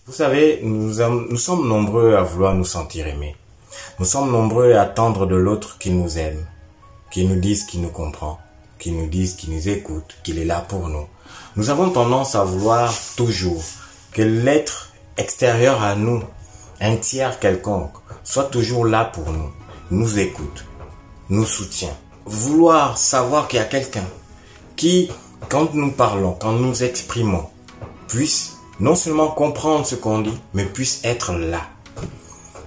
Vous savez, nous sommes nombreux à vouloir nous sentir aimés. Nous sommes nombreux à attendre de l'autre qu'il nous aime, qu'il nous dise qu'il nous comprend, qu'il nous dise qu'il nous écoute, qu'il est là pour nous. Nous avons tendance à vouloir toujours que l'être extérieur à nous, un tiers quelconque, soit toujours là pour nous, nous écoute, nous soutient. Vouloir savoir qu'il y a quelqu'un qui, quand nous parlons, quand nous exprimons, puisse non seulement comprendre ce qu'on dit, mais puisse être là.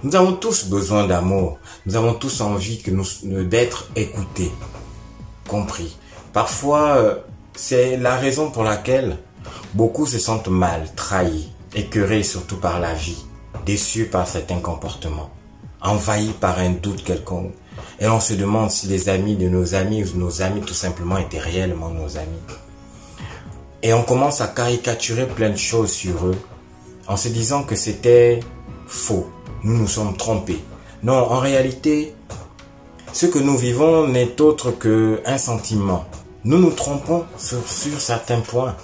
Nous avons tous besoin d'amour. Nous avons tous envie d'être écoutés, compris. Parfois, c'est la raison pour laquelle beaucoup se sentent mal, trahis, écœurés surtout par la vie, déçus par certains comportements, envahis par un doute quelconque. Et on se demande si les amis de nos amis ou nos amis tout simplement étaient réellement nos amis. Et on commence à caricaturer plein de choses sur eux en se disant que c'était faux. Nous nous sommes trompés. Non, en réalité, ce que nous vivons n'est autre qu'un sentiment. Nous nous trompons sur certains points.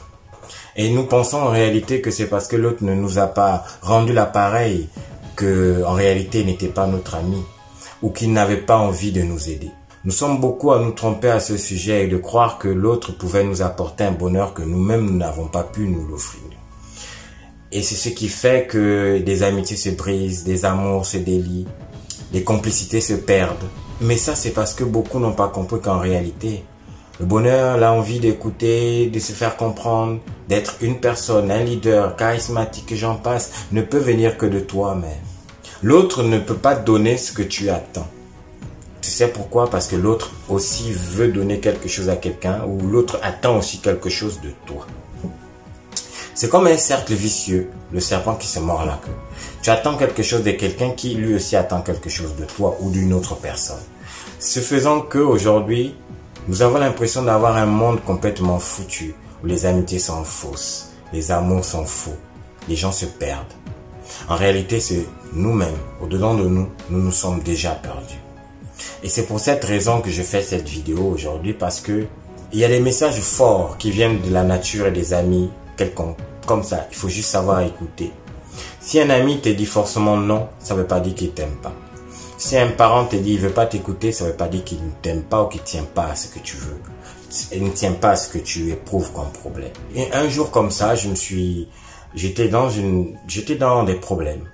Et nous pensons en réalité que c'est parce que l'autre ne nous a pas rendu l'appareil que en réalité il n'était pas notre ami ou qu'il n'avait pas envie de nous aider. Nous sommes beaucoup à nous tromper à ce sujet et de croire que l'autre pouvait nous apporter un bonheur que nous-mêmes nous n'avons pas pu nous l'offrir. Et c'est ce qui fait que des amitiés se brisent, des amours se délient, des complicités se perdent. Mais ça, c'est parce que beaucoup n'ont pas compris qu'en réalité, le bonheur, l'envie d'écouter, de se faire comprendre, d'être une personne, un leader charismatique, et j'en passe, ne peut venir que de toi-même. L'autre ne peut pas donner ce que tu attends. Tu sais pourquoi? Parce que l'autre aussi veut donner quelque chose à quelqu'un ou l'autre attend aussi quelque chose de toi. C'est comme un cercle vicieux, le serpent qui se mord la queue. Tu attends quelque chose de quelqu'un qui lui aussi attend quelque chose de toi ou d'une autre personne. Ce faisant qu'aujourd'hui, nous avons l'impression d'avoir un monde complètement foutu, où les amitiés sont fausses, les amours sont faux, les gens se perdent. En réalité, c'est nous-mêmes, au-dedans de nous, nous nous sommes déjà perdus. Et c'est pour cette raison que je fais cette vidéo aujourd'hui, parce que il y a des messages forts qui viennent de la nature et des amis quelconques. Comme ça, il faut juste savoir écouter. Si un ami te dit forcément non, ça ne veut pas dire qu'il t'aime pas. Si un parent te dit il veut pas t'écouter, ça ne veut pas dire qu'il ne t'aime pas ou qu'il ne tient pas à ce que tu veux. Il ne tient pas à ce que tu éprouves comme problème. Et un jour comme ça, j'étais dans des problèmes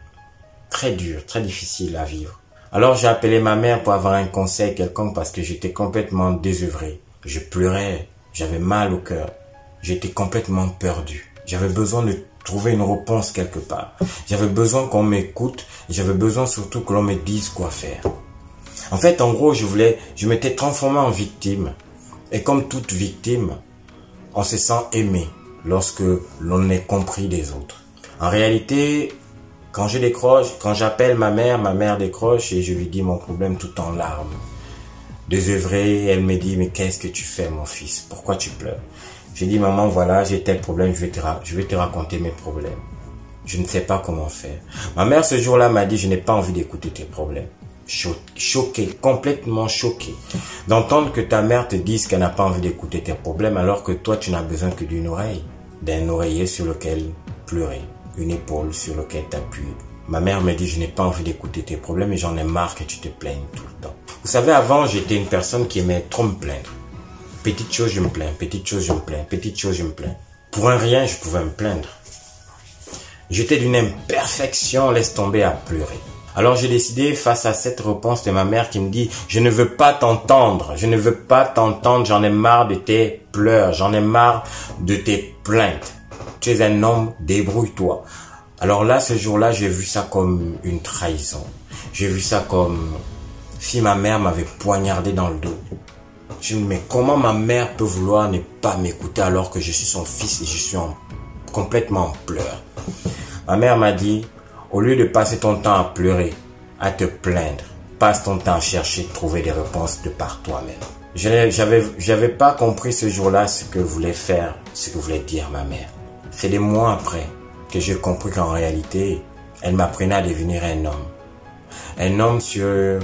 très durs, très difficiles à vivre. Alors j'ai appelé ma mère pour avoir un conseil quelconque parce que j'étais complètement désœuvré. Je pleurais, j'avais mal au cœur, j'étais complètement perdu. J'avais besoin de trouver une réponse quelque part. J'avais besoin qu'on m'écoute, j'avais besoin surtout que l'on me dise quoi faire. En fait, en gros, je m'étais transformé en victime. Et comme toute victime, on se sent aimé lorsque l'on est compris des autres. En réalité, quand je décroche, quand j'appelle ma mère décroche et je lui dis mon problème tout en larmes. Désœuvrée, elle me dit, mais qu'est-ce que tu fais mon fils? Pourquoi tu pleures? J'ai dit, maman, voilà, j'ai tel problème, je vais te raconter mes problèmes. Je ne sais pas comment faire. Ma mère ce jour-là m'a dit, je n'ai pas envie d'écouter tes problèmes. Choqué, complètement choqué. D'entendre que ta mère te dise qu'elle n'a pas envie d'écouter tes problèmes alors que toi, tu n'as besoin que d'une oreille, d'un oreiller sur lequel pleurer, une épaule sur laquelle t'appuyer. Ma mère me dit, je n'ai pas envie d'écouter tes problèmes et j'en ai marre que tu te plaignes tout le temps. Vous savez, avant, j'étais une personne qui aimait trop me plaindre. Petite chose, je me plains. Petite chose, je me plains. Petite chose, je me plains. Pour un rien, je pouvais me plaindre. J'étais d'une imperfection, laisse tomber à pleurer. Alors j'ai décidé, face à cette réponse de ma mère qui me dit « Je ne veux pas t'entendre, je ne veux pas t'entendre, j'en ai marre de tes pleurs, j'en ai marre de tes plaintes. Tu es un homme, débrouille-toi. » Alors là, ce jour-là, j'ai vu ça comme une trahison. J'ai vu ça comme si ma mère m'avait poignardé dans le dos. Je me dis, mais comment ma mère peut vouloir ne pas m'écouter alors que je suis son fils et je suis complètement en pleurs. Ma mère m'a dit, au lieu de passer ton temps à pleurer, à te plaindre, passe ton temps à chercher, trouver des réponses de par toi-même. J'avais pas compris ce jour-là ce que voulait faire, ce que voulait dire ma mère. C'est des mois après que j'ai compris qu'en réalité, elle m'apprenait à devenir un homme. Un homme sur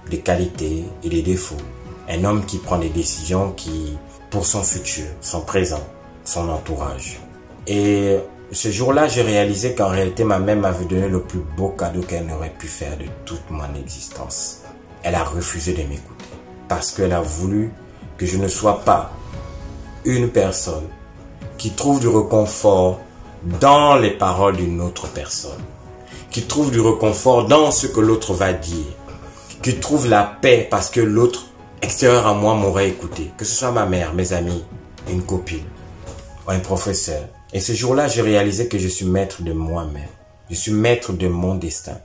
des qualités et des défauts. Un homme qui prend des décisions pour son futur, son présent, son entourage. Et Ce jour-là, j'ai réalisé qu'en réalité, ma mère m'avait donné le plus beau cadeau qu'elle n'aurait pu faire de toute mon existence. Elle a refusé de m'écouter parce qu'elle a voulu que je ne sois pas une personne qui trouve du réconfort dans les paroles d'une autre personne, qui trouve du réconfort dans ce que l'autre va dire, qui trouve la paix parce que l'autre extérieur à moi m'aurait écouté, que ce soit ma mère, mes amis, une copine ou un professeur. Et ce jour-là, j'ai réalisé que je suis maître de moi-même. Je suis maître de mon destin.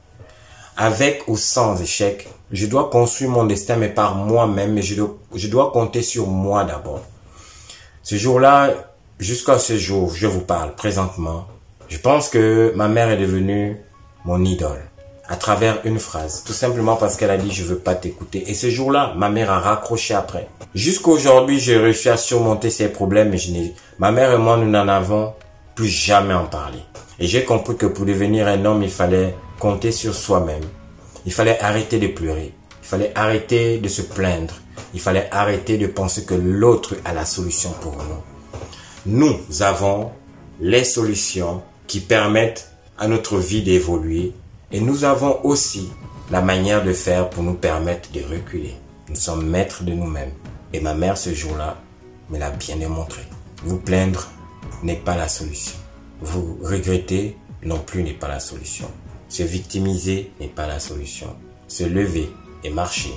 Avec ou sans échec, je dois construire mon destin, mais par moi-même, mais je dois compter sur moi d'abord. Ce jour-là, jusqu'à ce jour, je vous parle présentement, je pense que ma mère est devenue mon idole à travers une phrase, tout simplement parce qu'elle a dit « je veux pas t'écouter ». Et ce jour-là, ma mère a raccroché après. Jusqu'aujourd'hui, j'ai réussi à surmonter ces problèmes, mais ma mère et moi, nous n'en avons plus jamais en parlé. Et j'ai compris que pour devenir un homme, il fallait compter sur soi-même. Il fallait arrêter de pleurer. Il fallait arrêter de se plaindre. Il fallait arrêter de penser que l'autre a la solution pour nous. Nous avons les solutions qui permettent à notre vie d'évoluer. Et nous avons aussi la manière de faire pour nous permettre de reculer. Nous sommes maîtres de nous-mêmes. Et ma mère, ce jour-là, me l'a bien démontré. Vous plaindre n'est pas la solution. Vous regretter non plus n'est pas la solution. Se victimiser n'est pas la solution. Se lever et marcher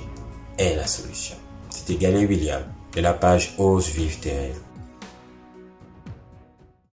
est la solution. C'était Galé William de la page Ose Vivre tes rêves.